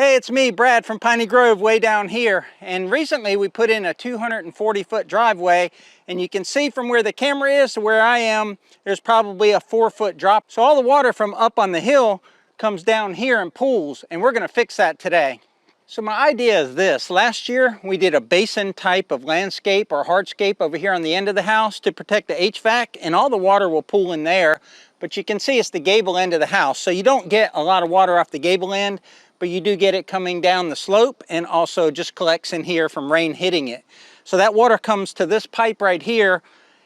Hey, it's me, Brad from Piney Grove way down here. And recently we put in a 240-foot driveway, and you can see from where the camera is to where I am, there's probably a 4-foot drop. So all the water from up on the hill comes down here and pools, and we're gonna fix that today. So my idea is this. Last year we did a basin type of landscape or hardscape over here on the end of the house to protect the HVAC, and all the water will pool in there. But you can see it's the gable end of the house. So you don't get a lot of water off the gable end, but you do get it coming down the slope and also just collects in here from rain hitting it. So that water comes to this pipe right here,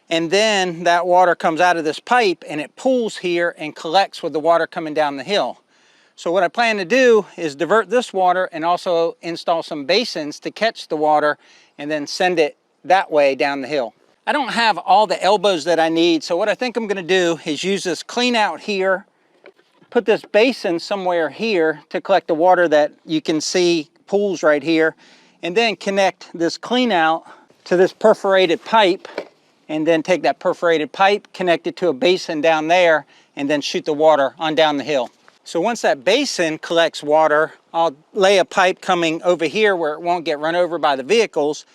and then that water comes out of this pipe and it pools here and collects with the water coming down the hill. So what I plan to do is divert this water and also install some basins to catch the water and then send it that way down the hill. I don't have all the elbows that I need, so what I think I'm gonna do is use this clean out here, put this basin somewhere here to collect the water that you can see pools right here, and then connect this clean out to this perforated pipe, and then take that perforated pipe, connect it to a basin down there, and then shoot the water on down the hill. So once that basin collects water, I'll lay a pipe coming over here where it won't get run over by the vehicles,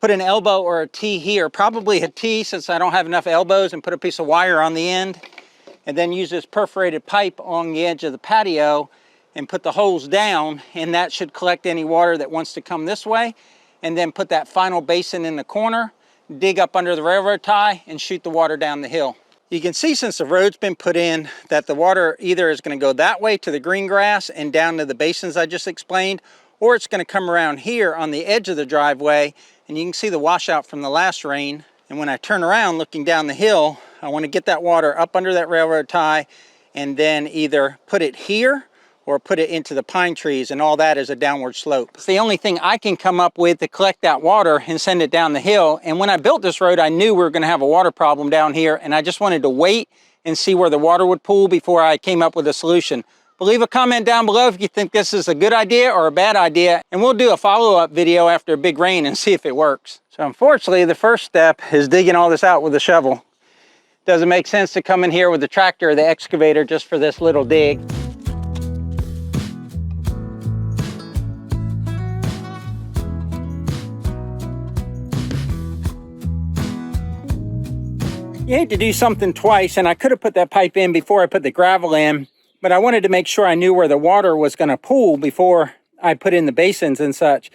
put an elbow or a T here, probably a T since I don't have enough elbows, and put a piece of wire on the end, and then use this perforated pipe along the edge of the patio and put the holes down, and that should collect any water that wants to come this way, and then put that final basin in the corner, dig up under the railroad tie, and shoot the water down the hill. You can see since the road's been put in that the water either is going to go that way to the green grass and down to the basins I just explained, or it's going to come around here on the edge of the driveway, and you can see the washout from the last rain. And when I turn around looking down the hill, I want to get that water up under that railroad tie and then either put it here or put it into the pine trees, and all that is a downward slope. It's the only thing I can come up with to collect that water and send it down the hill. And when I built this road, I knew we were going to have a water problem down here, and I just wanted to wait and see where the water would pool before I came up with a solution. But leave a comment down below if you think this is a good idea or a bad idea, and we'll do a follow-up video after a big rain and see if it works. So unfortunately, the first step is digging all this out with a shovel. Doesn't make sense to come in here with the tractor or the excavator just for this little dig. You hate to do something twice, and I could have put that pipe in before I put the gravel in, but I wanted to make sure I knew where the water was going to pool before I put in the basins and such.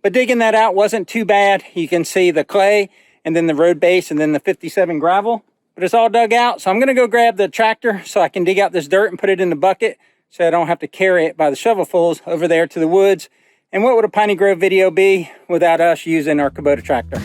But digging that out wasn't too bad. You can see the clay and then the road base and then the 57 gravel, but it's all dug out. So I'm going to go grab the tractor so I can dig out this dirt and put it in the bucket so I don't have to carry it by the shovelfuls over there to the woods. And what would a Piney Grove video be without us using our Kubota tractor?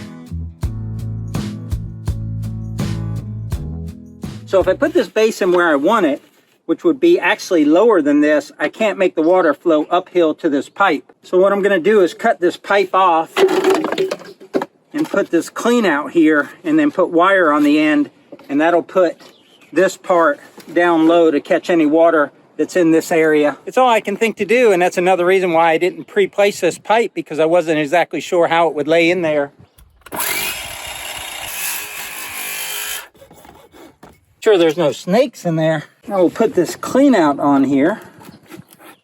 So if I put this basin where I want it, which would be actually lower than this, I can't make the water flow uphill to this pipe. So what I'm going to do is cut this pipe off and put this clean out here, and then put wire on the end, and that'll put this part down low to catch any water that's in this area. It's all I can think to do, and that's another reason why I didn't pre-place this pipe, because I wasn't exactly sure how it would lay in there. Sure there's no snakes in there. I will put this clean out on here.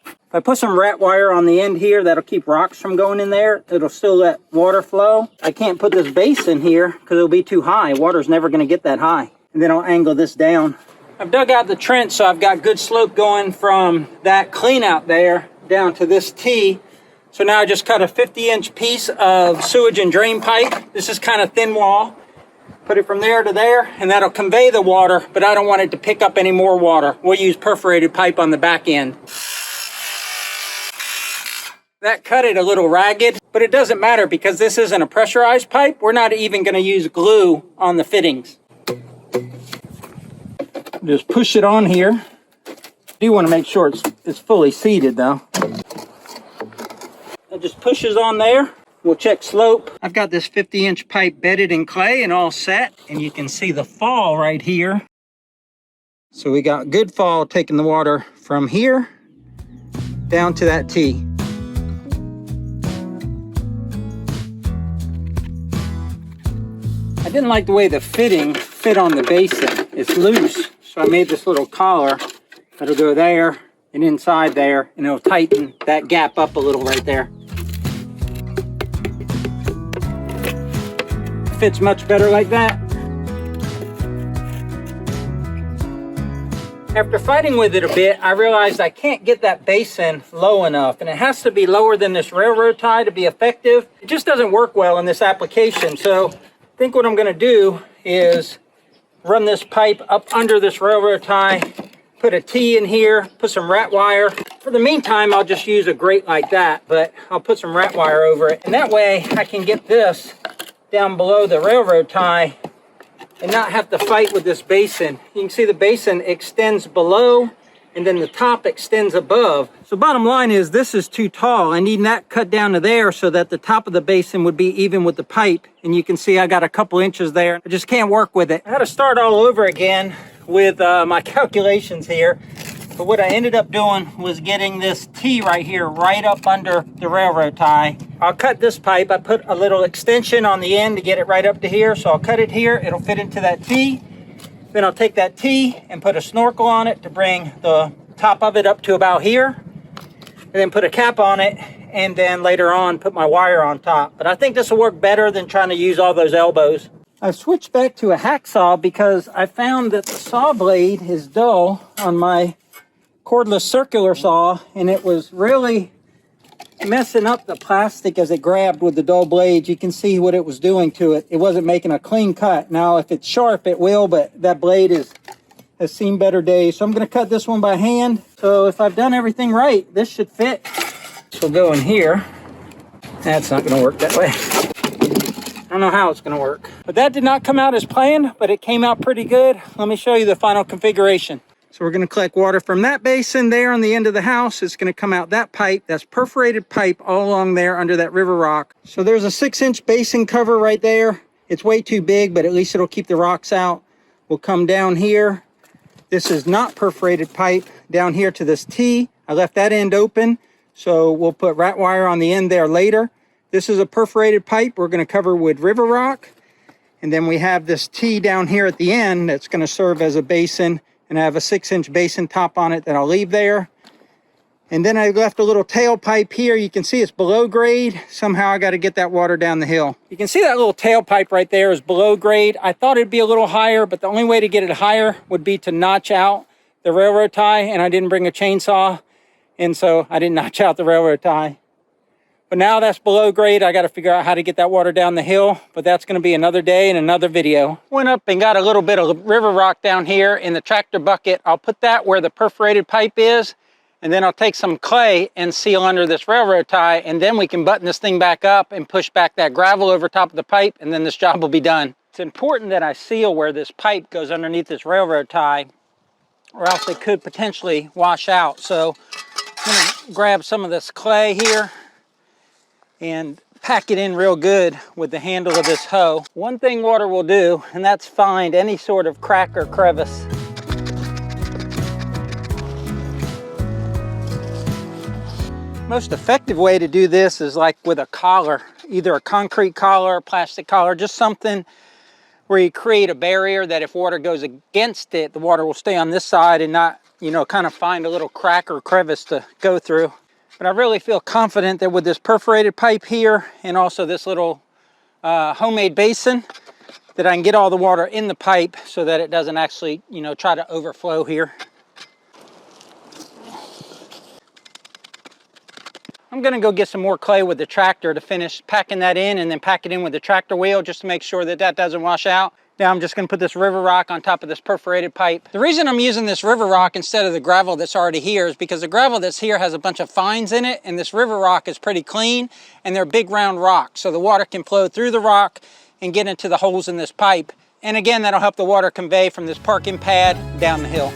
If I put some rat wire on the end here, that'll keep rocks from going in there. It'll still let water flow. I can't put this base in here because it'll be too high. Water's never going to get that high. And then I'll angle this down. I've dug out the trench, so I've got good slope going from that clean out there down to this T. So now I just cut a 50-inch piece of sewage and drain pipe. This is kind of thin wall. Put it from there to there, and that'll convey the water, but I don't want it to pick up any more water. We'll use perforated pipe on the back end. That cut it a little ragged, but it doesn't matter because this isn't a pressurized pipe. We're not even going to use glue on the fittings. Just push it on here. Do want to make sure it's fully seated though. It just pushes on there. We'll check slope. I've got this 50-inch pipe bedded in clay and all set, and you can see the fall right here. So we got good fall taking the water from here down to that T. I didn't like the way the fitting fit on the basin. It's loose, so I made this little collar that'll go there and inside there, and it'll tighten that gap up a little right there. Fits much better like that. After fighting with it a bit, I realized I can't get that basin low enough, and it has to be lower than this railroad tie to be effective. It just doesn't work well in this application. So I think what I'm going to do is run this pipe up under this railroad tie, put a T in here, put some rat wire. For the meantime, I'll just use a grate like that, but I'll put some rat wire over it. And that way I can get this down below the railroad tie and not have to fight with this basin. You can see the basin extends below and then the top extends above. So bottom line is this is too tall. I need that cut down to there so that the top of the basin would be even with the pipe. And you can see I got a couple inches there. I just can't work with it. I had to start all over again with my calculations here. But what I ended up doing was getting this T right here, right up under the railroad tie. I'll cut this pipe. I put a little extension on the end to get it right up to here. So I'll cut it here. It'll fit into that T. Then I'll take that T and put a snorkel on it to bring the top of it up to about here. And then put a cap on it. And then later on, put my wire on top. But I think this will work better than trying to use all those elbows. I've switched back to a hacksaw because I found that the saw blade is dull on my cordless circular saw, and it was really messing up the plastic as it grabbed with the dull blades. You can see what it was doing to it. It wasn't making a clean cut. Now if it's sharp it will, but that blade has seen better days. So I'm going to cut this one by hand. So if I've done everything right, this should fit. This will go in here. That's not going to work that way. I don't know how it's going to work, but that did not come out as planned, but it came out pretty good. Let me show you the final configuration. So we're going to collect water from that basin there on the end of the house. It's going to come out that pipe. That's perforated pipe all along there under that river rock. So there's a 6-inch basin cover right there. It's way too big, but at least it'll keep the rocks out. We'll come down here. This is not perforated pipe down here to this T. I left that end open, so we'll put rat wire on the end there later. This is a perforated pipe we're going to cover with river rock. And then we have this T down here at the end that's going to serve as a basin. And I have a 6-inch basin top on it that I'll leave there. And then I left a little tailpipe here. You can see it's below grade. Somehow I got to get that water down the hill. You can see that little tailpipe right there is below grade. I thought it'd be a little higher, but the only way to get it higher would be to notch out the railroad tie. And I didn't bring a chainsaw, and so I didn't notch out the railroad tie. But now that's below grade. I got to figure out how to get that water down the hill, but that's going to be another day and another video. Went up and got a little bit of river rock down here in the tractor bucket. I'll put that where the perforated pipe is, and then I'll take some clay and seal under this railroad tie, and then we can button this thing back up and push back that gravel over top of the pipe, and then this job will be done. It's important that I seal where this pipe goes underneath this railroad tie, or else it could potentially wash out. So I'm going to grab some of this clay here and pack it in real good with the handle of this hoe. One thing water will do, and that's find any sort of crack or crevice. Most effective way to do this is like with a collar, either a concrete collar, a plastic collar, just something where you create a barrier that if water goes against it, the water will stay on this side and not, you know, kind of find a little crack or crevice to go through. But I really feel confident that with this perforated pipe here and also this little homemade basin, that I can get all the water in the pipe so that it doesn't actually, you know, try to overflow here. I'm gonna go get some more clay with the tractor to finish packing that in, and then pack it in with the tractor wheel just to make sure that that doesn't wash out. Now I'm just gonna put this river rock on top of this perforated pipe. The reason I'm using this river rock instead of the gravel that's already here is because the gravel that's here has a bunch of fines in it, and this river rock is pretty clean, and they're big round rocks, so the water can flow through the rock and get into the holes in this pipe. And again, that'll help the water convey from this parking pad down the hill.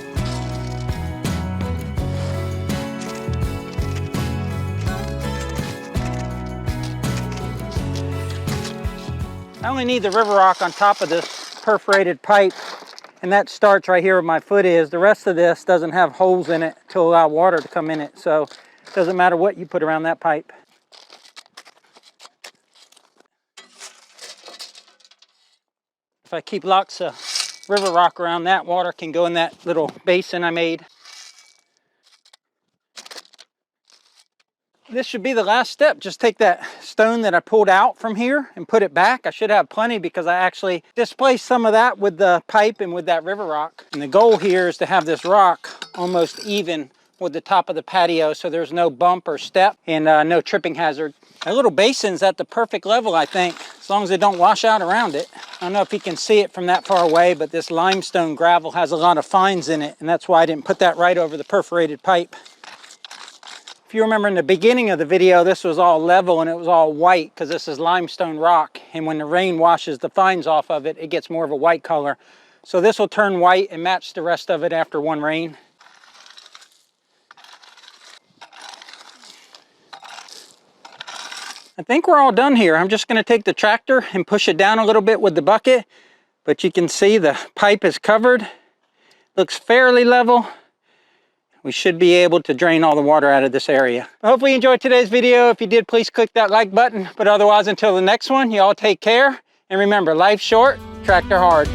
I only need the river rock on top of this perforated pipe, and that starts right here where my foot is. The rest of this doesn't have holes in it to allow water to come in it, so it doesn't matter what you put around that pipe. If I keep lots of river rock around that, water can go in that little basin I made. This should be the last step. Just take that stone that I pulled out from here and put it back. I should have plenty because I actually displaced some of that with the pipe and with that river rock. And the goal here is to have this rock almost even with the top of the patio so there's no bump or step and no tripping hazard. That little basin's at the perfect level, I think, as long as it don't wash out around it. I don't know if you can see it from that far away, but this limestone gravel has a lot of fines in it, and that's why I didn't put that right over the perforated pipe. If you remember in the beginning of the video, this was all level and it was all white because this is limestone rock, and when the rain washes the fines off of it, it gets more of a white color. So this will turn white and match the rest of it after one rain. I think we're all done here. I'm just going to take the tractor and push it down a little bit with the bucket, but you can see the pipe is covered. Looks fairly level. We should be able to drain all the water out of this area. Hopefully you enjoyed today's video. If you did, please click that like button. But otherwise, until the next one, you all take care. And remember, life's short, tractor hard.